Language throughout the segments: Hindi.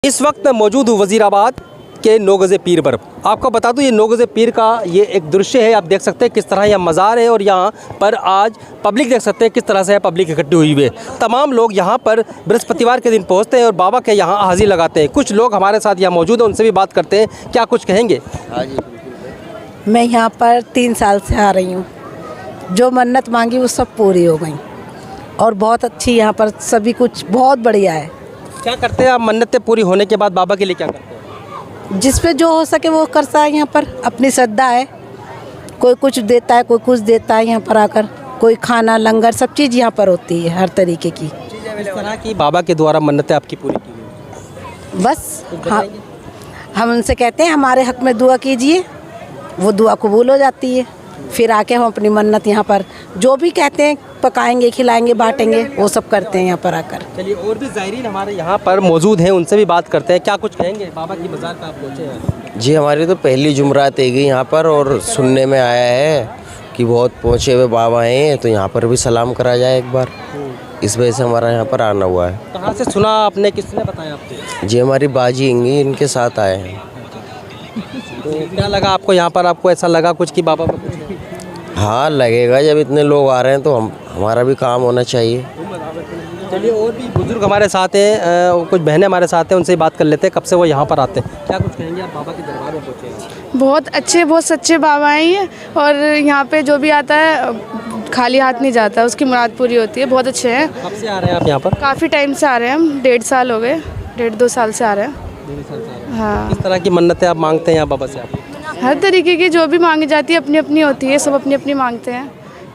इस वक्त मैं मौजूद हूँ वज़ीराबाद के 9 गज़े पीर पर। आपको बता दूँ ये 9 गज़े पीर का ये एक दृश्य है। आप देख सकते हैं किस तरह यहाँ मज़ार है और यहाँ पर आज पब्लिक देख सकते हैं किस तरह से पब्लिक इकट्ठी हुई हुई है। तमाम लोग यहाँ पर बृहस्पतिवार के दिन पहुँचते हैं और बाबा के यहाँ हाज़िरी लगाते हैं। कुछ लोग हमारे साथ यहाँ मौजूद हैं, उनसे भी बात करते हैं, क्या कुछ कहेंगे। हाँ जी, मैं यहाँ पर 3 साल से आ रही हूँ। जो मन्नत मांगी वो सब पूरी हो गई और बहुत अच्छी यहाँ पर सभी कुछ बहुत बढ़िया है। क्या करते हैं आप मन्नतें पूरी होने के बाद बाबा के लिए क्या करते हैं। जिस पे जो हो सके वो करता है। यहाँ पर अपनी श्रद्धा है, कोई कुछ देता है, कोई कुछ देता है। यहाँ पर आकर कोई खाना लंगर सब चीज़ यहाँ पर होती है हर तरीके की। इस तरह की बाबा के द्वारा मन्नतें आपकी पूरी की गई। बस हाँ, हम उनसे कहते हैं हमारे हक में दुआ कीजिए, वो दुआ कबूल हो जाती है। फिर आके हम अपनी मन्नत यहाँ पर जो भी कहते हैं पकाएंगे, खिलाएंगे, बांटेंगे, वो सब करते हैं यहाँ पर आकर। चलिए और भी ज़ायरीन हमारे यहाँ पर मौजूद हैं, उनसे भी बात करते हैं, क्या कुछ कहेंगे। बाबा की मज़ार का आप पहुँचे हैं। जी हमारी तो पहली जुमरात है गई यहाँ पर और सुनने में आया है कि बहुत पहुँचे हुए बाबा हैं, तो यहाँ पर भी सलाम करा जाए एक बार। इस वजह से हमारा यहाँ पर आना हुआ है। कहाँ से सुना आपने, किसने बताया आपको। जी हमारी बाजी हिंगी इनके साथ आए हैं। तो क्या लगा आपको यहाँ पर, आपको ऐसा लगा कुछ कि बाबा को हाँ लगेगा, जब इतने लोग आ रहे हैं तो हमारा भी काम होना चाहिए। चलिए और भी बुजुर्ग हमारे साथ हैं, कुछ बहनें हमारे साथ हैं, उनसे बात कर लेते हैं कब से वो यहाँ पर आते हैं। क्या कुछ कहेंगे आप बाबा के दरबार में पहुँचे हैं। बहुत अच्छे, बहुत सच्चे बाबा हैं ये, और यहाँ पे जो भी आता है खाली हाथ नहीं जाता, उसकी मुराद पूरी होती है। बहुत अच्छे हैं। कब से आ रहे हैं आप यहाँ पर। काफ़ी टाइम से आ रहे हैं हम, 1.5 साल हो गए, 1.5-2 साल से आ रहे हैं। हाँ, किस तरह की मन्नतें आप मांगते हैं यहाँ बाबा से आप। हर तरीके की जो भी मांगी जाती है अपनी अपनी होती है, सब अपनी अपनी मांगते हैं।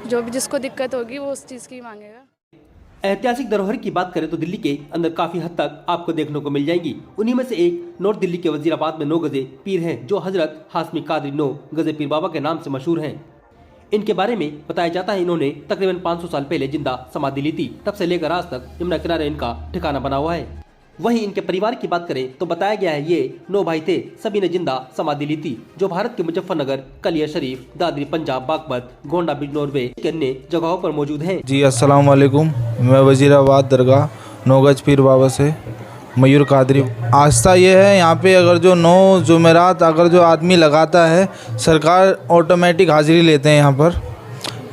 जो भी जिसको दिक्कत होगी वो उस चीज़ की मांगेगा। ऐतिहासिक धरोहर की बात करें तो दिल्ली के अंदर काफी हद तक आपको देखने को मिल जाएंगी। उन्हीं में से एक नॉर्थ दिल्ली के वजीराबाद में 9 गज़े पीर हैं, जो हजरत हाशमी कादरी 9 गज़े पीर बाबा के नाम से मशहूर हैं। इनके बारे में बताया जाता है इन्होंने तकरीबन 500 साल पहले जिंदा समाधि ली थी। तब से लेकर आज तक यमुना किनारे इनका ठिकाना बना हुआ है। वहीं इनके परिवार की बात करें तो बताया गया है ये 9 भाई थे, सभी ने जिंदा समाधि ली थी, जो भारत के मुजफ्फरनगर, कलिया शरीफ, दादरी, पंजाब, बागपत, गोंडा, बिजनौर व अन्य जगहों पर मौजूद हैं। जी अस्सलाम वालेकुम, मैं वजीराबाद दरगाह 9 गज पीर बाबा से मयूर कादरी। आस्था ये है यहाँ पे अगर जो 9 जुमेरात अगर जो आदमी लगाता है, सरकार ऑटोमेटिक हाजिरी लेते हैं यहाँ पर।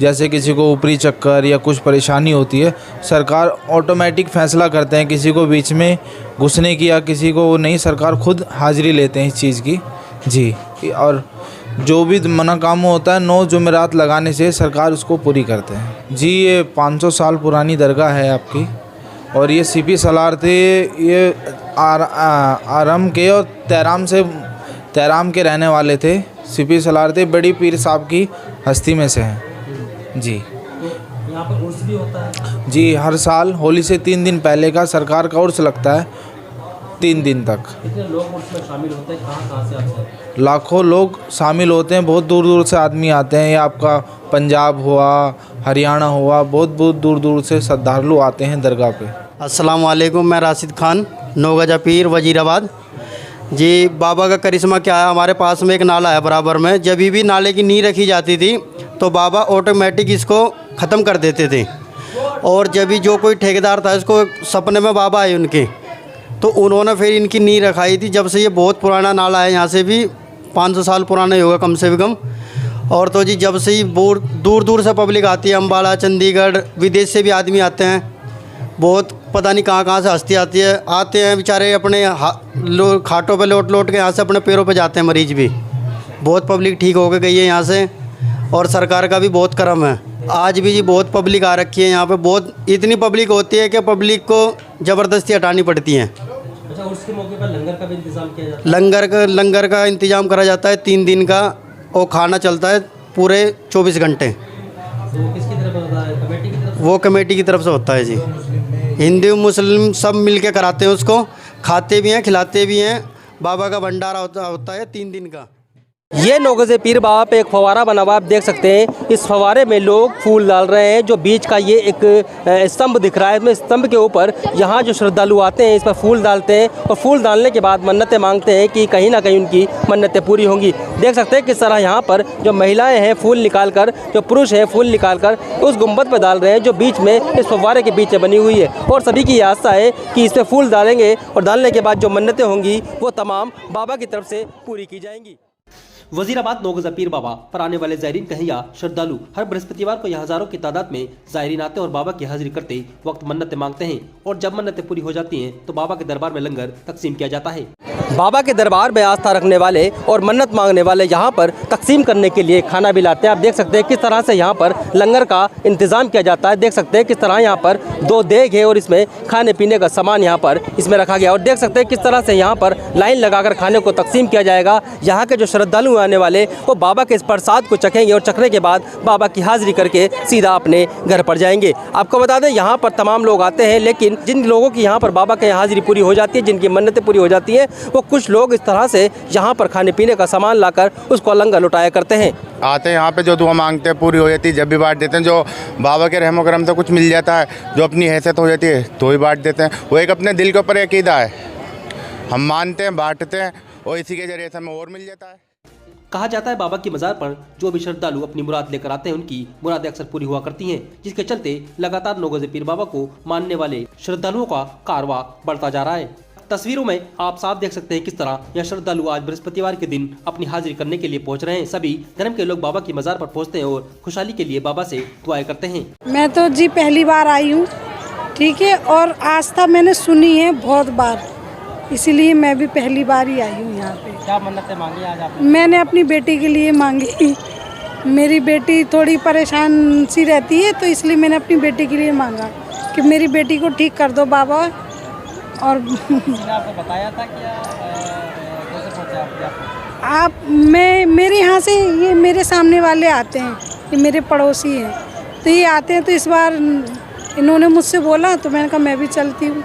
जैसे किसी को ऊपरी चक्कर या कुछ परेशानी होती है, सरकार ऑटोमेटिक फ़ैसला करते हैं, किसी को बीच में घुसने की या किसी को नहीं, सरकार खुद हाजिरी लेते हैं इस चीज़ की। जी, और जो भी मनोकामना होता है 9 जुमेरात लगाने से सरकार उसको पूरी करते हैं। जी ये 500 साल पुरानी दरगाह है आपकी, और ये सीपी सलार थे, ये आरम के और तैराम के रहने वाले थे। सीपी सलार थे, बड़ी पीर साहब की हस्ती में से हैं। जी यहाँ पर उर्स भी होता है। जी हर साल होली से 3 दिन पहले का सरकार का उर्स लगता है, 3 दिन तक। कितने लोग उर्स में शामिल होते हैं, कहाँ से आते हैं। लाखों लोग शामिल होते हैं, बहुत दूर दूर से आदमी आते हैं। ये आपका पंजाब हुआ, हरियाणा हुआ, बहुत दूर दूर से श्रद्धालु आते हैं दरगाह पे। अस्सलाम वालेकुम, मैं राशिद खान, 9 गज़ा पीर वजीराबाद। जी बाबा का करिश्मा क्या है, हमारे पास में एक नाला है बराबर में, जब भी नाले की नींव रखी जाती थी तो बाबा ऑटोमेटिक इसको ख़त्म कर देते थे। और जब भी जो कोई ठेकेदार था, इसको सपने में बाबा आए उनके, तो उन्होंने फिर इनकी नींव रखाई थी। जब से ये बहुत पुराना नाला है, यहाँ से भी 500 साल पुराना ही होगा कम से भी कम। और तो जी जब से ही दूर दूर से पब्लिक आती है, अम्बाला, चंडीगढ़, विदेश से भी आदमी आते हैं, बहुत पता नहीं कहाँ से हस्ती आती है, आते हैं बेचारे अपने खाटों पे लौट के यहाँ से अपने पैरों पे जाते हैं। मरीज भी बहुत पब्लिक ठीक होकर गई है यहाँ से, और सरकार का भी बहुत करम है। आज भी जी बहुत पब्लिक आ रखी है यहाँ पे, बहुत इतनी पब्लिक होती है कि पब्लिक को ज़बरदस्ती हटानी पड़ती है। अच्छा, उसके मौके पर लंगर का भी इंतजाम किया जाता है। लंगर का इंतजाम करा जाता है 3 दिन का, और खाना चलता है पूरे 24 घंटे। तो किसकी तरफ होता है, कमेटी की तरफ। वो कमेटी की तरफ से होता है जी, हिंदू मुस्लिम सब मिल के कराते हैं उसको, खाते भी हैं, खिलाते भी हैं। बाबा का भंडारा होता है 3 दिन का। ये 9 गज़े पीर बाबा पे एक फवारा बना हुआ आप देख सकते हैं। इस फवारे में लोग फूल डाल रहे हैं। जो बीच का ये एक स्तंभ दिख रहा है, इसमें स्तंभ के ऊपर यहाँ जो श्रद्धालु आते हैं इस पर फूल डालते हैं और फूल डालने के बाद मन्नतें मांगते हैं कि कहीं ना कहीं उनकी मन्नतें पूरी होंगी। देख सकते हैं किस तरह यहाँ पर जो महिलाएं हैं फूल निकाल कर, जो पुरुष हैं फूल निकाल कर उस गुम्बद पर डाल रहे हैं जो बीच में इस फव्वारे के बीच में बनी हुई है। और सभी की ये आस्था है कि इस पर फूल डालेंगे और डालने के बाद जो मन्नतें होंगी वो तमाम बाबा की तरफ से पूरी की जाएंगी। वजीराबाद 9 गज़ा पीर बाबा पर आने वाले ज़ायरीन कहीं या श्रद्धालु हर बृहस्पतिवार को यहाँ हजारों की तादाद में ज़ायरीन आते हैं और बाबा की हाजिरी करते वक्त मन्नतें मांगते हैं और जब मन्नतें पूरी हो जाती हैं तो बाबा के दरबार में लंगर तकसीम किया जाता है। बाबा के दरबार में आस्था रखने वाले और मन्नत मांगने वाले यहाँ पर तकसीम करने के लिए खाना भी लाते हैं। आप देख सकते हैं किस तरह से यहाँ पर लंगर का इंतजाम किया जाता है। देख सकते हैं किस तरह यहाँ पर 2 देग है और इसमें खाने पीने का सामान यहाँ पर इसमें रखा गया और देख सकते हैं किस तरह से यहाँ पर लाइन लगाकर खाने को तकसीम किया जाएगा। यहाँ के जो श्रद्धालु आने वाले वो बाबा के इस प्रसाद को चखेंगे और चखने के बाद बाबा की हाजिरी करके सीधा अपने घर पर जाएंगे। आपको बता दें यहाँ पर तमाम लोग आते हैं, लेकिन जिन लोगों की यहाँ पर बाबा के हाजिरी पूरी हो जाती है, जिनकी मन्नतें पूरी हो जाती हैं, वो कुछ लोग इस तरह से यहाँ पर खाने पीने का सामान लाकर उसको लंगर लुटाया करते हैं। आते हैं यहाँ पे जो दुआ मांगते हैं पूरी हो जाती है, जब भी बांट देते हैं। जो बाबा के रहमो करम से कुछ मिल जाता है, जो अपनी हैसियत हो जाती है तो ही बांट देते हैं। वो एक अपने दिल के ऊपर अकीदा है, हम मानते हैं, बांटते हैं और इसी के जरिए से हमें और मिल जाता है। कहा जाता है बाबा की मज़ार पर जो भी श्रद्धालु अपनी मुराद लेकर आते हैं उनकी मुरादें अक्सर पूरी हुआ करती हैं, जिसके चलते लगातार 9 गज़े पीर बाबा को मानने वाले श्रद्धालुओं का कारवां बढ़ता जा रहा है। तस्वीरों में आप साफ देख सकते हैं किस तरह यह श्रद्धालु आज बृहस्पतिवार के दिन अपनी हाजिरी करने के लिए पहुंच रहे हैं। सभी धर्म के लोग बाबा की मज़ार पर पहुंचते हैं और खुशहाली के लिए बाबा से दुआएं करते हैं। मैं तो जी पहली बार आई हूँ, ठीक है, और आस्था मैंने सुनी है बहुत बार, इसीलिए मैं भी पहली बार ही आई हूँ यहाँ पे। क्या मन्नतें मांगी आज आपने? मैंने अपनी बेटी के लिए मांगी। मेरी बेटी थोड़ी परेशान सी रहती है, तो इसलिए मैंने अपनी बेटी के लिए मांगा कि मेरी बेटी को ठीक कर दो बाबा। और आपको बताया था कि कैसे पहुंचे आप मेरे यहाँ से ये मेरे सामने वाले आते हैं, ये मेरे पड़ोसी हैं, तो ये आते हैं, तो इस बार इन्होंने मुझसे बोला तो मैंने कहा मैं भी चलती हूँ,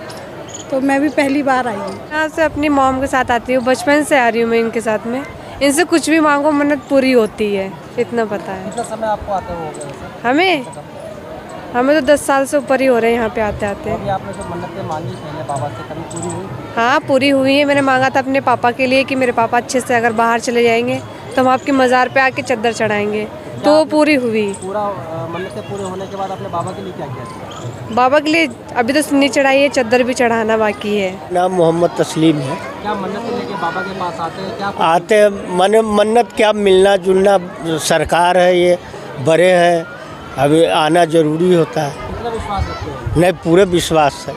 तो मैं भी पहली बार आई हूँ। यहाँ से अपनी मॉम के साथ आती हूँ, बचपन से आ रही हूँ मैं इनके साथ में। इनसे कुछ भी मांगो मन्नत पूरी होती है, इतना पता है। कितना समय आपको आते हो? हमें तो 10 साल से ऊपर ही हो रहे हैं यहाँ पे आते आते। अभी आपने जो मन्नतें मांगी पहले बाबा से कभी पूरी हुई? हाँ पूरी हुई है। मैंने मांगा था अपने पापा के लिए कि मेरे पापा अच्छे से अगर बाहर चले जाएंगे तो हम आपकी मज़ार पे आके चद्दर चढ़ाएंगे, तो वो पूरी हुई। पूरा मन्नतें पूरे होने के बाद आपने बाबा के लिए क्या किया? बाबा के लिए अभी तो सुन्नी चढ़ाई है, चद्दर भी चढ़ाना बाकी है। नाम मोहम्मद तस्लीम है। क्या मन्नतें लेके बाबा के पास आते हैं? क्या आते हैं मन्नत क्या, मिलना जुलना सरकार है, ये बड़े हैं, अभी आना ज़रूरी होता है। कितना विश्वास रखते हैं? नहीं, पूरे विश्वास है।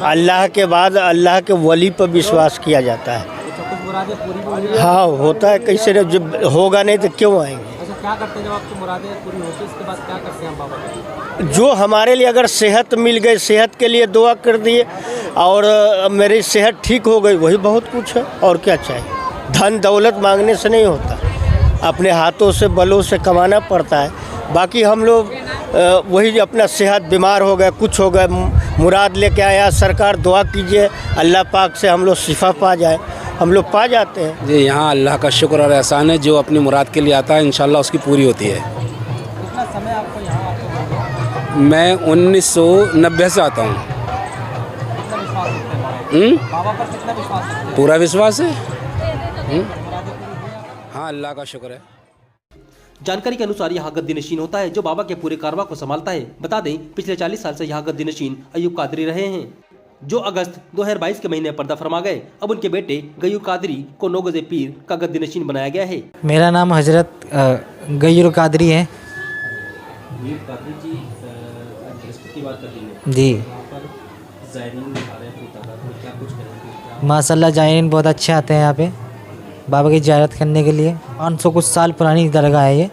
अल्लाह के बाद अल्लाह के वली पर विश्वास किया जाता है। कुछ मुरादें पूरी हुई है? हाँ होता है, कैसे नहीं, जब होगा नहीं तो क्यों आएंगे। अच्छा, क्या करते हैं जब आपकी मुरादें पूरी होती है इसके बाद क्या करते हैं बाबा के? जो हमारे लिए अगर सेहत मिल गई, सेहत के लिए दुआ कर दिए और मेरी सेहत ठीक हो गई, वही बहुत कुछ है। और क्या चाहिए? धन दौलत मांगने से नहीं होता, अपने हाथों से बलों से कमाना पड़ता है। बाकी हम लोग वही अपना सेहत, बीमार हो गए, कुछ हो गए, मुराद लेके आया, सरकार दुआ कीजिए अल्लाह पाक से हम लोग शिफा पा जाए, हम लोग पा जाते हैं। जी यहाँ अल्लाह का शुक्र और एहसान है, जो अपनी मुराद के लिए आता है इंशाल्लाह उसकी पूरी होती है। कितना समय आपको यहाँ आते? मैं 1990 से आता हूँ। कितना विश्वास रखते हैं बाबा पर? कितना विश्वास रखते हैं? पूरा विश्वास है। हाँ अल्लाह का शुक्र है। जानकारी के अनुसार यहाँ गद्दी नशीन होता है जो बाबा के पूरे कारवां को संभालता है। बता दें पिछले 40 साल से यहाँ गद्दी नशीन अयूब कादरी रहे हैं, जो अगस्त 2022 के महीने पर्दा फरमा गए। अब उनके बेटे गयूर कादरी को 9 गज़े पीर का गद्दी नशीन बनाया गया है। मेरा नाम हजरत गयूर कादरी है जी। माशाल्लाह ज़ायरीन बहुत अच्छे आते हैं यहाँ पे बाबा की ज़ियारत करने के लिए। 500 कुछ साल पुरानी दरगाह है ये,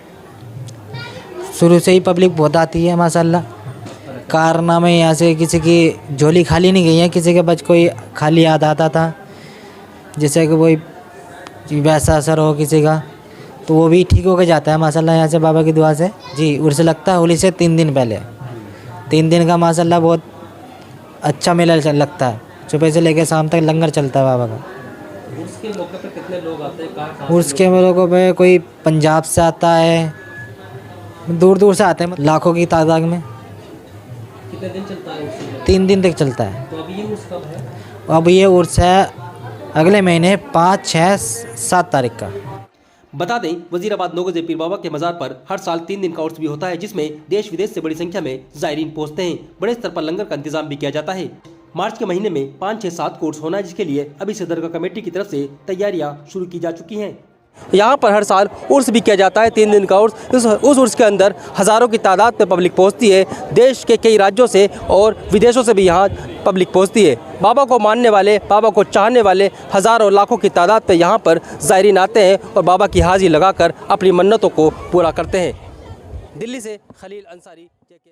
शुरू से ही पब्लिक बहुत आती है माशाल्लाह। कारनामे यहाँ से किसी की झोली खाली नहीं गई है, किसी के बच कोई खाली याद आता था, जैसे कि कोई वैसा असर हो किसी का तो वो भी ठीक होकर जाता है माशाल्लाह यहाँ से बाबा की दुआ से जी। उर्स लगता है होली से 3 दिन पहले, 3 दिन का माशाल्लाह बहुत अच्छा मेला लगता है। सुबह से लेकर शाम तक लंगर चलता है बाबा का। के मौके पर कितने लोग आते हैं? कहाँ उर्स के मौके पे कोई पंजाब से आता है, दूर दूर से आते हैं, लाखों की तादाद में। कितने दिन चलता है उर्स? 3 दिन तक चलता है। तो अभी ये उर्स कब है? अब ये उर्स है अगले महीने 5, 6, 7 तारीख का। बता दें, वजीराबाद 9 गजे पीर बाबा के मज़ार पर हर साल 3 दिन का उर्स भी होता है, जिसमें देश विदेश से बड़ी संख्या में ज़ायरीन पहुंचते हैं। बड़े स्तर पर लंगर का इंतजाम भी किया जाता है। मार्च के महीने में 5, 6, 7 कोर्स होना है, जिसके लिए अभी से दरगाह कमेटी की तरफ से तैयारियां शुरू की जा चुकी हैं। यहाँ पर हर साल उर्स भी किया जाता है, 3 दिन का उर्स। उस उर्स के अंदर हज़ारों की तादाद में पब्लिक पहुँचती है। देश के कई राज्यों से और विदेशों से भी यहाँ पब्लिक पहुँचती है। बाबा को मानने वाले, बाबा को चाहने वाले हज़ारों लाखों की तादाद में यहाँ पर ज़ायरीन आते हैं और बाबा की हाज़िरी लगाकर अपनी मन्नतों को पूरा करते हैं। दिल्ली से खलील अंसारी, JK